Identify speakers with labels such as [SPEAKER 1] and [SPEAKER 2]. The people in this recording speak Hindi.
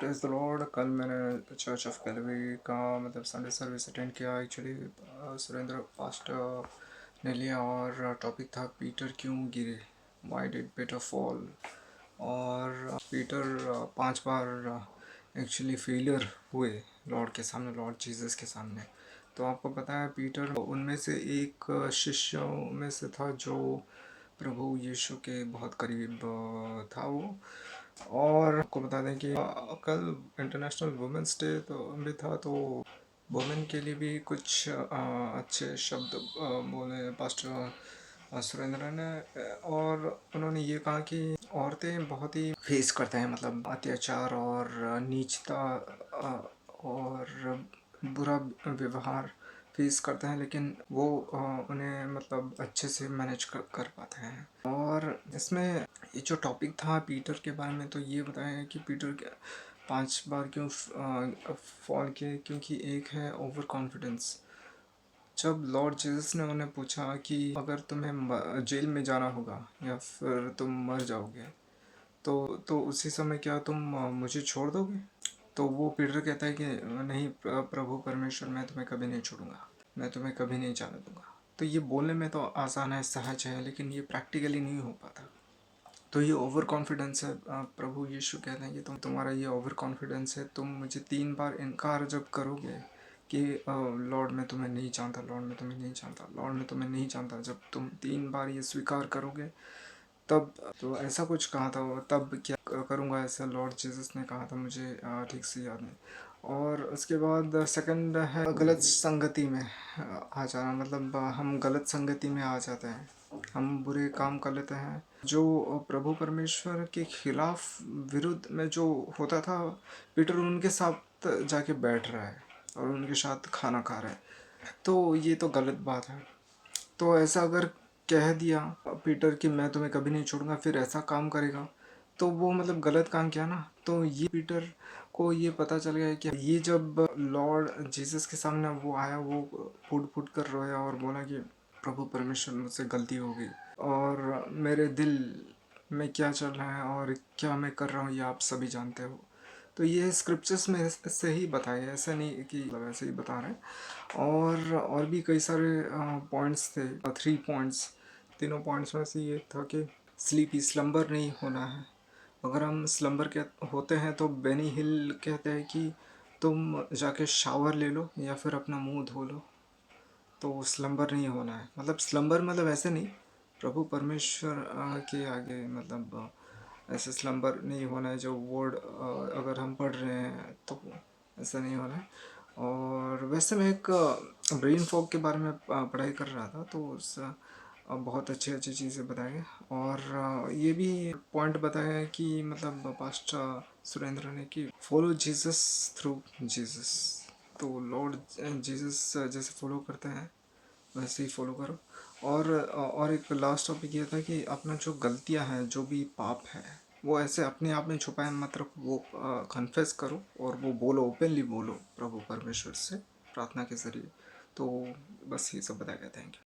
[SPEAKER 1] Praise the Lord. कल मैंने चर्च ऑफ कैलवरी का संडे सर्विस अटेंड किया। एक्चुअली सुरेंद्र पास्टर ने लिया और टॉपिक था पीटर क्यों गिरे, व्हाई डिड पीटर फॉल। और पीटर 5 बार एक्चुअली फेलियर हुए लॉर्ड के सामने, लॉर्ड जीसस के सामने। तो आपको पता है पीटर उनमें से एक शिष्यों में से था जो प्रभु यीशु के बहुत करीब था वो। और आपको बता दें कि कल इंटरनेशनल वुमेंस डे तो भी था, तो वुमेन के लिए भी कुछ अच्छे शब्द बोले पास्टर सुरेंद्र ने। और उन्होंने ये कहा कि औरतें बहुत ही फेस करते हैं अत्याचार और नीचता और बुरा व्यवहार फेस करते हैं, लेकिन वो उन्हें अच्छे से मैनेज कर पाते हैं। और इसमें ये जो टॉपिक था पीटर के बारे में, तो ये बताया कि पीटर के 5 बार क्यों फॉल किए, क्योंकि एक है ओवर कॉन्फिडेंस। जब लॉर्ड जीसस ने उन्हें पूछा कि अगर तुम्हें जेल में जाना होगा या फिर तुम मर जाओगे, तो उसी समय क्या तुम मुझे छोड़ दोगे? तो वो पीटर कहता है कि नहीं प्रभु परमेश्वर, मैं तुम्हें कभी नहीं छोड़ूंगा, मैं तुम्हें कभी नहीं जाने दूंगा। तो ये बोलने में तो आसान है, सहज है, लेकिन ये प्रैक्टिकली नहीं हो पाता। तो ये ओवर कॉन्फिडेंस है। प्रभु यीशु कहते हैं कि तुम्हारा ये ओवर कॉन्फिडेंस है। तुम मुझे 3 बार इनकार जब करोगे कि लॉर्ड मैं तुम्हें नहीं जानता, लॉर्ड मैं तुम्हें नहीं जानता, लॉर्ड मैं तुम्हें नहीं जानता, जब तुम 3 बार ये स्वीकार करोगे, तब तो ऐसा कुछ कहा था वो, तब क्या करूँगा, ऐसा लॉर्ड जीसस ने कहा था, मुझे ठीक से याद नहीं। और उसके बाद सेकंड है गलत संगति में आ जाना। हम गलत संगति में आ जाते हैं, हम बुरे काम कर लेते हैं जो प्रभु परमेश्वर के खिलाफ विरुद्ध में जो होता था। पीटर उनके साथ जाके बैठ रहा है और उनके साथ खाना खा रहा है, तो ये तो गलत बात है। तो ऐसा अगर कह दिया पीटर कि मैं तुम्हें कभी नहीं छोड़ूंगा, फिर ऐसा काम करेगा, तो वो गलत काम किया ना। तो ये पीटर को ये पता चल गया कि ये जब लॉर्ड जीसस के सामने वो आया, वो फूट फूट कर रोया और बोला कि प्रभु परमेश्वर, मुझसे गलती हो गई और मेरे दिल में क्या चल रहा है और क्या मैं कर रहा हूँ ये आप सभी जानते हो। तो ये स्क्रिप्चर्स में से ही बताया है, ऐसा नहीं कि ऐसे ही बता रहे हैं। और भी कई सारे पॉइंट्स थे, 3 पॉइंट्स। तीनों पॉइंट्स में से ये था कि स्लीपी, स्लम्बर नहीं होना है। अगर हम स्लम्बर के होते हैं तो बेनी हिल कहते हैं कि तुम जाके शावर ले लो या फिर अपना मुंह धो लो, तो स्लम्बर नहीं होना है। स्लम्बर ऐसे नहीं, प्रभु परमेश्वर के आगे ऐसे स्लम्बर नहीं होना है। जो वर्ड अगर हम पढ़ रहे हैं तो ऐसा नहीं होना है। और वैसे मैं एक ब्रेन फॉग के बारे में पढ़ाई कर रहा था, तो उस बहुत अच्छी अच्छी चीज़ें बताई गई। और ये भी पॉइंट बताया है कि पास्टर सुरेंद्र ने कि फॉलो जीसस थ्रू जीसस। तो लॉर्ड जीसस जैसे फॉलो करते हैं वैसे ही फॉलो करो। और एक लास्ट टॉपिक ये था कि अपना जो गलतियां हैं, जो भी पाप है, वो ऐसे अपने आप में छुपाए मत रखो, वो कन्फेस करो और वो बोलो, ओपनली बोलो प्रभु परमेश्वर से प्रार्थना के जरिए। तो बस ये सब बताया गया। Thank you.